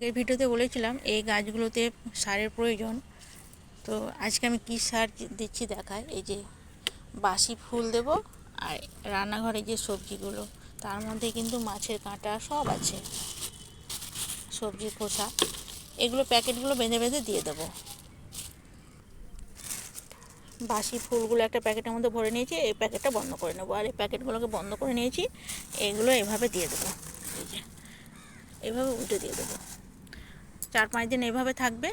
এই ভিডিওতে বলেছিলাম এই গাছগুলোতে সারের প্রয়োজন। তো আজকে আমি কি সার দিচ্ছি দেখায়। এই যে বাসি ফুল দেব, আর রান্নাঘরে যে সবজিগুলো তার মধ্যে কিন্তু মাছের কাঁটা সব আছে, সবজির খোসা, এগুলো প্যাকেটগুলো বেঁধে বেঁধে দিয়ে দেবো। বাসি ফুলগুলো একটা প্যাকেটের মধ্যে ভরে নিয়েছি, এই প্যাকেটটা বন্ধ করে নেবো, আর এই প্যাকেটগুলোকে বন্ধ করে নিয়েছি। এগুলো এভাবে দিয়ে দেবো, এই যে এভাবে উল্টে দিয়ে দেবো। 4-5 দিন এভাবে থাকবে,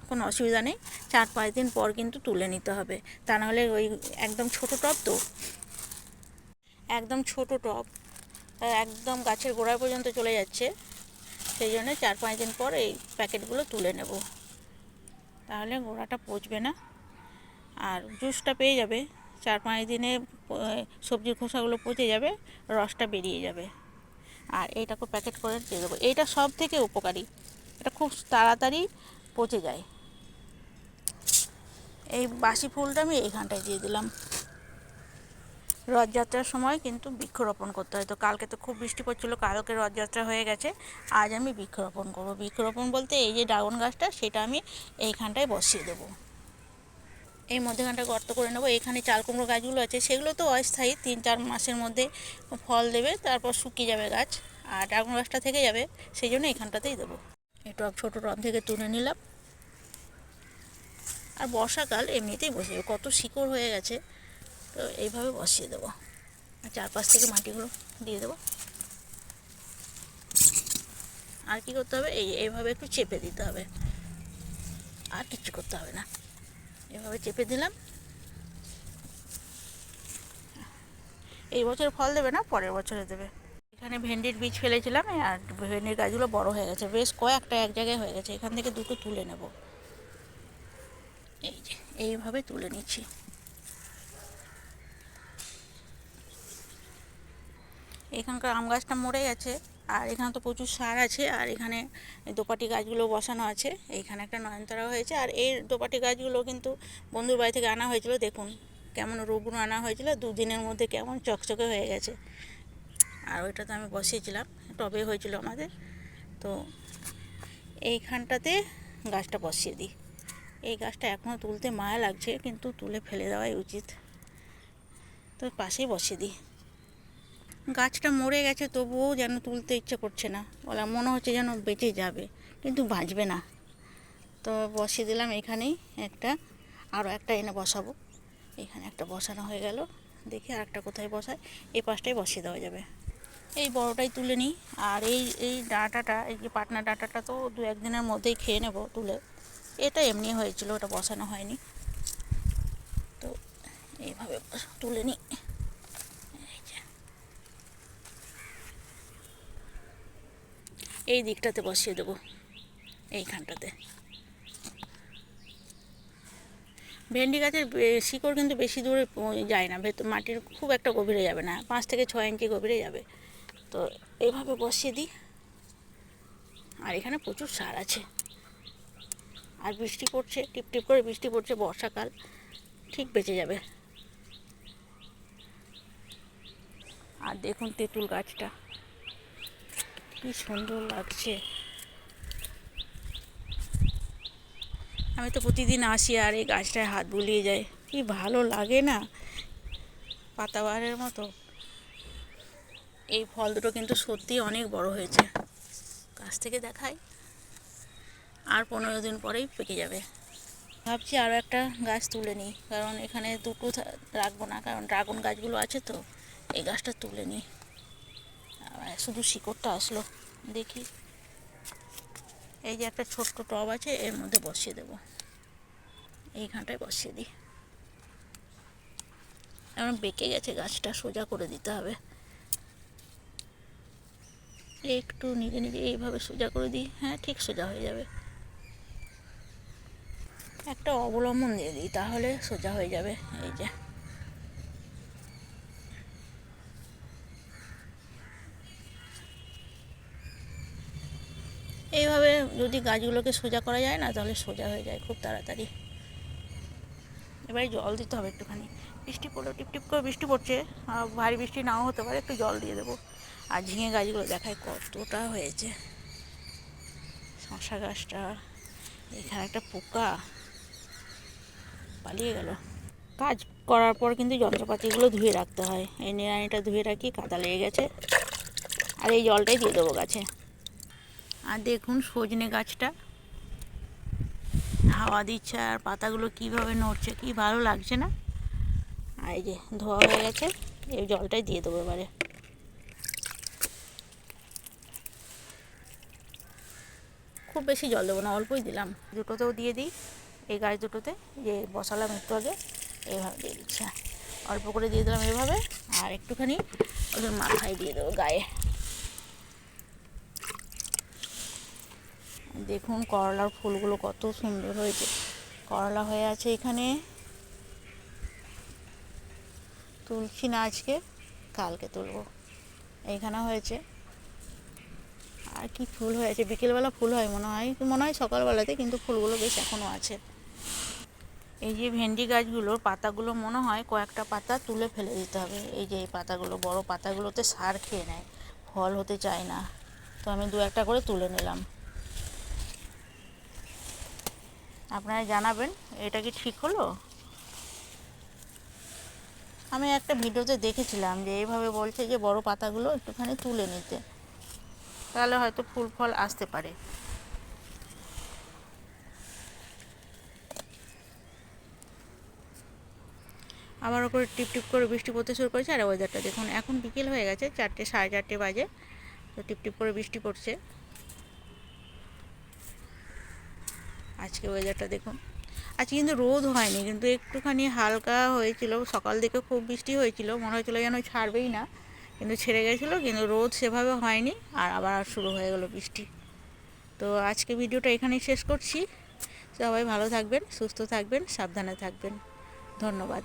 কোনো অসুবিধা নেই। 4-5 দিন পর কিন্তু তুলে নিতে হবে, তা নাহলে ওই একদম ছোটো টব তো, একদম ছোটো টব, একদম গাছের গোড়া পর্যন্ত চলে যাচ্ছে। সেই জন্য 4-5 দিন পর এই প্যাকেটগুলো তুলে নেব, তাহলে গোড়াটা পচবে না আর জুসটা পেয়ে যাবে। 4-5 দিনে সবজির খোসাগুলো পচে যাবে, রসটা বেরিয়ে যাবে। আর এইটাকে প্যাকেট করে দিয়ে দেবো। এইটা সব থেকে উপকারী, এটা খুব তাড়াতাড়ি পচে যায়। এই বাসি ফুলটা আমি এইখানটায় দিয়ে দিলাম। রথযাত্রার সময় কিন্তু বৃক্ষরোপণ করতে হয়। তো কালকে তো খুব বৃষ্টি পড়ছিলো, কালকে রথযাত্রা হয়ে গেছে, আজ আমি বৃক্ষরোপণ করবো। বৃক্ষরোপণ বলতে এই যে ড্রাগন গাছটা, সেটা আমি এইখানটায় বসিয়ে দেবো। এই মধ্যেখানটা গর্ত করে নেবো। এখানে চাল কুমড়ো গাছগুলো আছে, সেগুলো তো অস্থায়ী, 3-4 মাসের মধ্যে ফল দেবে, তারপর শুকিয়ে যাবে গাছ, আর ড্রাগন গাছটা থেকে যাবে, সেই জন্য এখানটাতেই দেবো। এই টব, ছোটো টব থেকে তুলে নিলাম। আর বর্ষাকাল এমনিতেই বসিয়ে দেবো, কত শিকড় হয়ে গেছে, তো এইভাবে বসিয়ে দেবো। আর চারপাশ থেকে মাটিগুলো দিয়ে দেবো। আর কি করতে হবে, এইভাবে একটু চেপে দিতে হবে, আর কিচ্ছু করতে হবে না। এভাবে চেপে দিলাম। এই বছর ফল দেবে না, পরের বছরে দেবে। এখানে ভেন্ডির বীজ ফেলেছিলাম, আর ভেন্ডির গাছগুলো বড় হয়ে গেছে, বেশ কয়েকটা এক জায়গায় হয়ে গেছে। এখান থেকে দুটো তুলে নেব, এই যে এইভাবে তুলে নিচ্ছি। এখানকার আম গাছটা মরে গেছে, আর এখানে তো প্রচুর সার আছে। আর এখানে দোপাটি গাছগুলো বসানো আছে, এইখানে একটা নয়নতারা হয়েছে। আর এই দোপাটি গাছগুলো কিন্তু বন্ধুর বাড়ি থেকে আনা হয়েছিল, দেখুন কেমন রুগ্ন আনা হয়েছিল, 2 দিনের মধ্যে কেমন চকচকে হয়ে গেছে। আর ওইটা তো আমি বসিয়েছিলাম, টবে হয়েছিল আমাদের। তো এইখানটাতে গাছটা বসিয়ে দিই। এই গাছটা এখনও তুলতে মায়া লাগছে, কিন্তু তুলে ফেলে দেওয়াই উচিত, তো পাশেই বসিয়ে দিই। গাছটা মরে গেছে, তবুও যেন তুলতে ইচ্ছে করছে না, বলা মনে হচ্ছে যেন বেঁচে যাবে, কিন্তু বাঁচবে না। তো বসিয়ে দিলাম এখানেই একটা, আরও একটা এনে বসাবো। এখানে একটা বসানো হয়ে গেল, দেখি আর একটা কোথায় বসায়। এই পাশটাই বসিয়ে দেওয়া যাবে। এই বড়টাই তুলে নিই। আর এই ডাঁটাটা, এই যে পাটনা ডাঁটাটা তো 2-1 দিনের মধ্যেই খেয়ে নেব তুলে। এটা এমনি হয়েছিল, ওটা বসানো হয়নি। তো এইভাবে তুলে নিই। এই দিকটাতে বসিয়ে দেবো, এইখানটাতে। ভেন্ডি গাছের শিকড় কিন্তু বেশি দূরে যায় না, ভেতর মাটির খুব একটা গভীরে যাবে না, 5-6 ইঞ্চি গভীরে যাবে। তো এইভাবে বসিয়ে দিই। আর এখানে প্রচুর সার আছে। আর বৃষ্টি পড়ছে, টিপটিপ করে বৃষ্টি পড়ছে, বর্ষাকাল, ঠিক বেঁচে যাবে। আর দেখুন তেঁতুল গাছটা কি সুন্দর লাগছে। আমি তো প্রতিদিন আসি আর এই গাছটায় হাত বুলিয়ে যাই, কি ভালো লাগে না, পাতাবাহারের মতো। এই ফল দুটো কিন্তু সত্যি অনেক বড় হয়েছে, গাছ থেকে দেখাই। আর 15 দিন পরেই পেকে যাবে। ভাবছি আরও একটা গাছ তুলে নিই, কারণ এখানে দুটো রাখবো না, কারণ ড্রাগন গাছগুলো আছে। তো এই গাছটা তুলে নিই। শুধু শিকড়টা আসলো, দেখি। এই যে একটা ছোট্ট টব আছে, এর মধ্যে বসিয়ে দেবো, এইখানটায় বসিয়ে দিই। এখন বেঁকে গেছে গাছটা, সোজা করে দিতে হবে। একটু নিজে নিজে এইভাবে সোজা করে দিই, হ্যাঁ ঠিক সোজা হয়ে যাবে। একটা অবলম্বন দিয়ে দিই, তাহলে সোজা হয়ে যাবে। এই যে এইভাবে যদি গাছগুলোকে সোজা করা যায় না, তাহলে সোজা হয়ে যায় খুব তাড়াতাড়ি। এবারে জল দিতে হবে একটুখানি, বৃষ্টি পড়লো, টিপটিপ করে বৃষ্টি পড়ছে, ভারী বৃষ্টি নাও হতে পারে, একটু জল দিয়ে দেবো। আর ঝিঙে গাছগুলো দেখায় কতটা হয়েছে, শশা গাছটা, এখানে একটা পোকা পালিয়ে গেল। কাজ করার পর কিন্তু যন্ত্রপাতিগুলো ধুয়ে রাখতে হয়। এই নিড়ানিটা ধুয়ে রাখি, কাদা লেগে গেছে। আর এই জলটাই দিয়ে দেবো গাছে। আর দেখুন সজনে গাছটা হাওয়া দিচ্ছে আর পাতাগুলো কিভাবে নড়ছে, কি ভালো লাগছে না। আর এই যে ধোয়া হয়ে গেছে, এই জলটাই দিয়ে দেবো এবারে। খুব বেশি জল দেবো না, অল্পই দিলাম। দুটোতেও দিয়ে দিই, এই গাছ দুটোতে যে বসালাম একটু আগে, এইভাবে দিয়ে দিচ্ছি। অল্প করে দিয়ে দিলাম এইভাবে, আর একটুখানি ওদের মাথায় দিয়ে দেবো, গায়ে। দেখুন করলার ফুলগুলো কত সুন্দর হয়েছে। করলা হয়ে আছে এখানে, তুলছি না আজকে, কালকে তুলব। এইখানে হয়েছে। আর কি ফুল হয়েছে, বিকেলবেলা ফুল হয় মনে হয় সকালবেলাতে, কিন্তু ফুলগুলো বেশ এখনও আছে। এই যে ভেন্ডি গাছগুলোর পাতাগুলো মনে হয় কয়েকটা পাতা তুলে ফেলে দিতে হবে। এই যে এই পাতাগুলো, বড় পাতাগুলোতে সার খেয়ে নেয়, ফল হতে চায় না। তো আমি দু একটা করে তুলে নিলাম। আপনারা জানাবেন এটা কি ঠিক হলো। আমি একটা ভিডিওতে দেখেছিলাম যে এইভাবে বলছে যে বড় পাতাগুলো একটুখানি তুলে নিতে, তাহলে হয়তো ফুল ফল আসতে পারে। আবার ওপরে টিপ টিপ করে বৃষ্টি পড়তে শুরু করেছে। আর ওয়েদারটা দেখুন, এখন বিকেল হয়ে গেছে, 4টে সাড়ে 4টে বাজে। তো টিপ টিপ করে বৃষ্টি পড়ছে। আজকে ওয়েদারটা দেখুন, আজকে কিন্তু রোদ হয়নি, কিন্তু একটুখানি হালকা হয়েছিল। সকাল দিকে খুব বৃষ্টি হয়েছিল, মনে হয়েছিল যেন ছাড়বেই না, কিন্তু ছেড়ে গেছিলো। কিন্তু রোদ সেভাবে হয়নি, আর আবার শুরু হয়ে গেল বৃষ্টি। তো আজকে ভিডিওটা এখানেই শেষ করছি। সবাই ভালো থাকবেন, সুস্থ থাকবেন, সাবধানে থাকবেন। ধন্যবাদ।